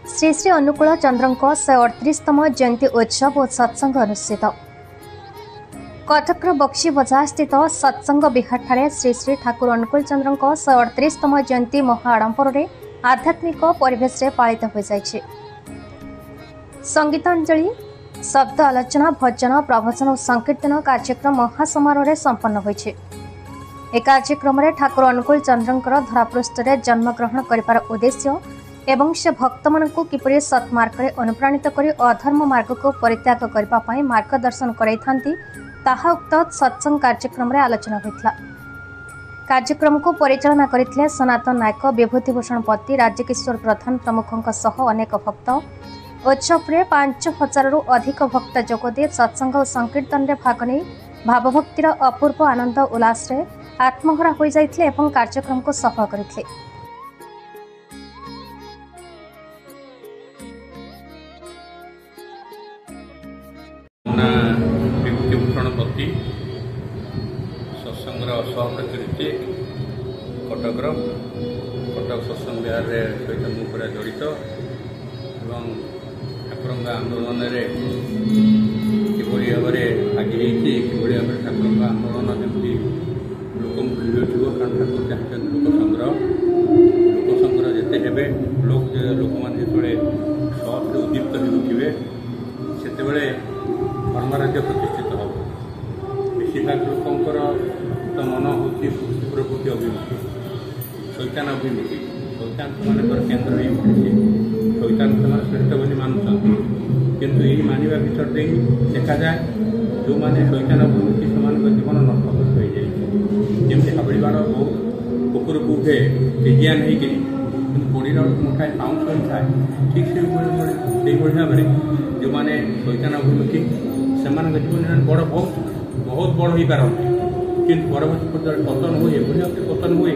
श्री श्री अनुकूल चंद्रଙ୍କ 138तम जयंती उत्सव और सत्संग अनुष्ठित। कटक बक्सी बजार स्थित सत्संग विहार श्री श्री ठाकुर अनुकूल चंद्रଙ୍କ 138तम जयंती महाआडंबर आध्यात्मिक परिवेश रे पालित हो जाइछे। संगीतांजलि, शब्द आलोचना, भजन, प्रवचन और संकीर्तन कार्यक्रम महासमारोह संपन्न होइछे। ए कार्यक्रम में ठाकुर अनुकूल चंद्रଙ୍କର धरापृष्ठ रे जन्म ग्रहण करिवार उद्देश्य एवं से भक्त मानकु किपरि सत्मार्ग रे अनुप्राणित करी अधर्म मार्ग को परित्याग करबा पई मार्गदर्शन कराइथांती ताहा उक्त सत्संग कार्यक्रम रे आलोचना होइतला। कार्यक्रम को परिचालना करितले सनातन नायक, विभूतिभूषण पति, राजकिशोर प्रधान प्रमुखଙ୍କ सह अनेक भक्त। उत्सव रे 5000 रु अधिक भक्त जोगदे सत्संग और संकीर्तन रे भाग नै भावभक्तिर अपूर्व आनंद उल्लास रे आत्महरा हो जाइतले एवं कार्यक्रम को सफल करितले। विभूतिभूषण पति सत्संग सहप्रतिनिधि कटक सत्संग विहार सहित मु पूरा जड़ित एवं ठाकुर आंदोलन किभली भाव आगे किभली भाव ठाकुर आंदोलन जमी लोकमुखी हो कारण ठाकुर चाहते लोक संग्रह जिते हे लोक मैंने जो सत उद्दीप्त होते से धर्मराज्य प्रतिष्ठित हम। बेसिभाग लोकंर तो मन हूँ प्रकृति अभिमुखी, शैतान अभिमुखी। शैतान मान केन्द्र ही पड़े, शैतान से श्रेष्ठ बोली मानुंट किंतु यही मानवा भर दे देखा जाए जो मैंने शैतान अभिमुखी से जीवन नष्ट हो जमी हाबड़ीबाड़ बहुत कुकुर को उठे तेजिया नहीं कि पोड़ा मुठाए पाउंस होता है ठीक से भाव में जो मैंने शैतान अभिमुखी से जीवन बड़ बहुत बड़ हो पारती कि परवर्ती पर्याय पतन हुए पतन हुए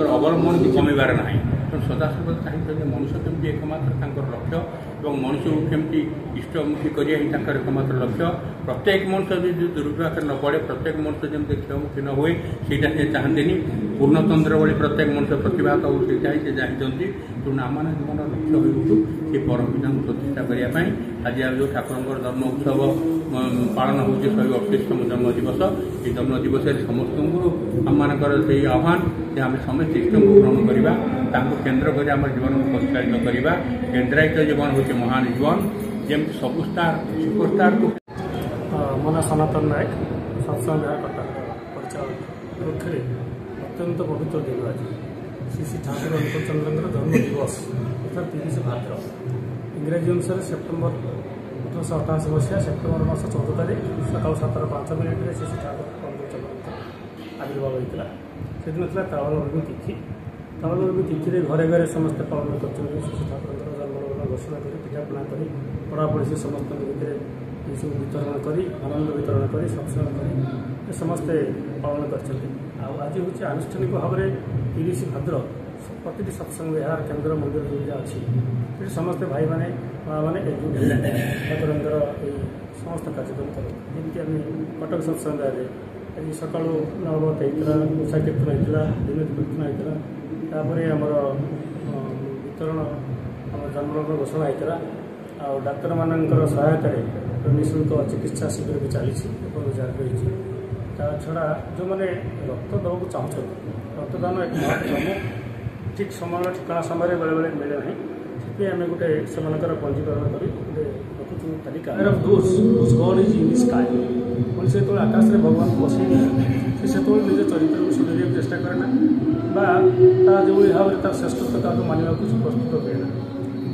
अवलम्बन भी कमेबार ना तेणु सदासर्व चाहिए मनुष्य केमती एकमात्र लक्ष्य और मनुष्य को केमती इष्टमुखी कर एकमात्र लक्ष्य। प्रत्येक मनुष्य जो दुर्विपाक न पड़े, प्रत्येक मनुष्य जमी क्षयमुखी न हुए सीटा से चाहते पूर्णचंद्र भली प्रत्येक मनुष्य प्रतिभात हो से चाहते तेणु आम मैंने जीवन लक्ष्य हो से परम पिता प्रतिष्ठा करने आज जो ठाकुर जन्म उत्सव पालन हो 138तम जन्म दिवस। ये जन्म दिवस समस्त आम मानकर से आह्वान कि आम समस्त इष्ट को ग्रहण करवा केन्द्र कर आम जीवन को परिचालित करवा। केन्द्रायित जीवन हूँ महान जीवन जमी सबू स्टार सुपरस्टार को मन सनातन नायक सत्संग कटक परिचालक अत्यंत पवित्र दिन आज श्री श्री ठाकुर अनुकूल चंद्र जन्म दिवस अर्थात 30 भाद्र इंग्राजी अनुसार सेप्टेम्बर 1888 मसीहा सेप्टेम्बर मास 14 तारीख सकाल 7:05 श्री श्री ठाकुर अनुकूल चंद्र आविर्भाव होता से दिन था तावलवर्मी तिथि। तावलवर्मी तिथि घरे घरे समस्त पालन कर श्री श्री ठाकुर जन्म घोषणा कर पिठापना कर पढ़ापढ़ी समस्त भितर सब वितरण कर आनंद वितरण कर सत्संग कर समस्ते पालन कर। आज हूँ आनुष्ठानिक भाव में 30 भाद्र प्रति सत्संग विहार केन्द्र मंदिर जो अच्छी ये समस्ते भाई मैंने माँ मैंने एकजुट ठाकुर समस्त कार्यक्रम करूँ जमी आम कटक सत्संग आज सका 9 उषा कीर्तन होता दिन कीर्तन होता आमर वितरण आम जन्म घोषणा होता आ डाक्तर मानकर सहायता निःशुल्क चिकित्सा शिविर भी चली जारी छड़ा जो मैंने रक्त देवाक चाहते रक्तदान एक महत्व ठीक समय ठिकाना समय बेले बेले मिले ना से आम गोटे से पंजीकरण कर रखुचु तालिका गॉड इज इन स्काई मनुष्य जो आकाश में भगवान को बसई से निज चरित्र को सुधार चेष्टा करे जो भाव में श्रेष्ठता मानवा प्रस्तुत हुए ना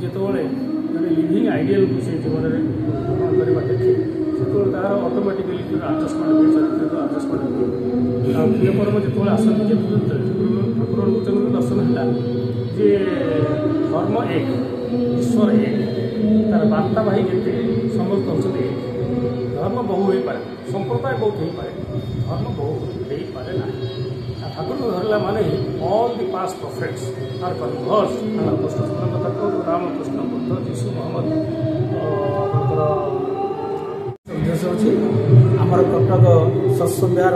जिते जब लिविंग आइडियल को से जीवन में ग्रहण करवा देखे से तार ऑटोमेटिकली आडजस्टमेंट चरित्र आडजस्टमेंट हुए प्रिय पर्व जो आसती ठाकुर दर्शन है जे धर्म एक ईश्वर एक तार बार्तावाही जिते समस्त होते एक धर्म बहु हो पाए संप्रदाय बहुत हो पाए धर्म बहु हो पाए ना ठाकुर को धरला माने all the past profits are converse Krishna कथा कहूँ रामकृष्ण बुद्ध जीशु मोहम्मद उद्देश्य अच्छी आमर कटक सत्संग विहार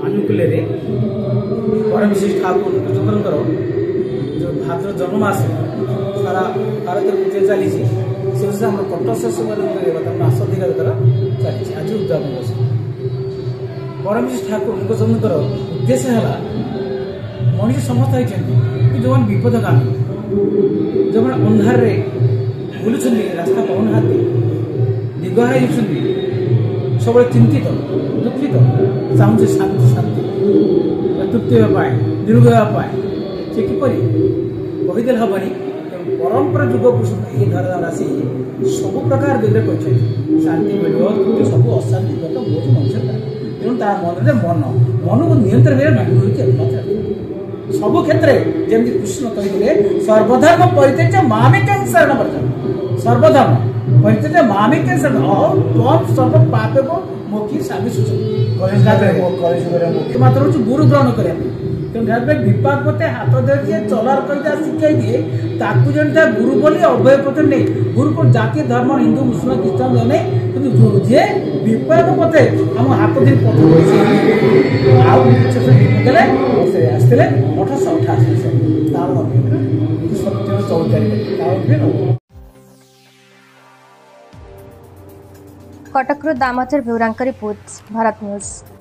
आनुकूल्य परम श्री ठाकुर चंद्र जो भाद्र जन्ममास सारा भारत पूजा चली से आम कटक शिशु बर्तमान मास दिगर चली आज उद्यापन वर्ष परमेश्वर ठाकुर जन्मकर उद्देश्य है मनीष समस्त होती जो विपदगामी जो अंधार बुलूँ रास्ता पाऊनाहांती दिगहराई सब चिंतित दुखित चाहूँ शांति शांति तृप्ति होगापाई निरोग होगापाई से किपर कहीदे हेनी परंपरा जुग पुरुष ये धरा राशि सब प्रकार दिगरे कहते शांति मिल तृप्ति सब अशांति तो बहुत मनुष्य तेणु तार मन मन मन को नियंत्रण सब क्षेत्र जमी कृष्ण कहते सर्वधर्म परित्यज्य मामेकं शरणं व्रज सर्वधर्म परित्यज्य मामेकं शरणं त्वं सर्व पापेभ्यो मोक्षि स्वामी मात्र हूँ गुरु ग्रहण करने तेनाली विपाक मत हाथ धरिए चलार कईटा शिखाई दिए ताकू जन गुरु बोली अभय पत्र नहीं गुरु को जाति धर्म हिंदू मुसलमान ख्रीष्टान नहीं कि जे विपाक मते आम हाथ धरी पत्र आसते 1888 सत्य 14 कटकରୁ ଦାମୋଦର ବେଉରାଙ୍କ ରିପୋର୍ଟ ଭାରତ ନ୍ୟୁଜ୍।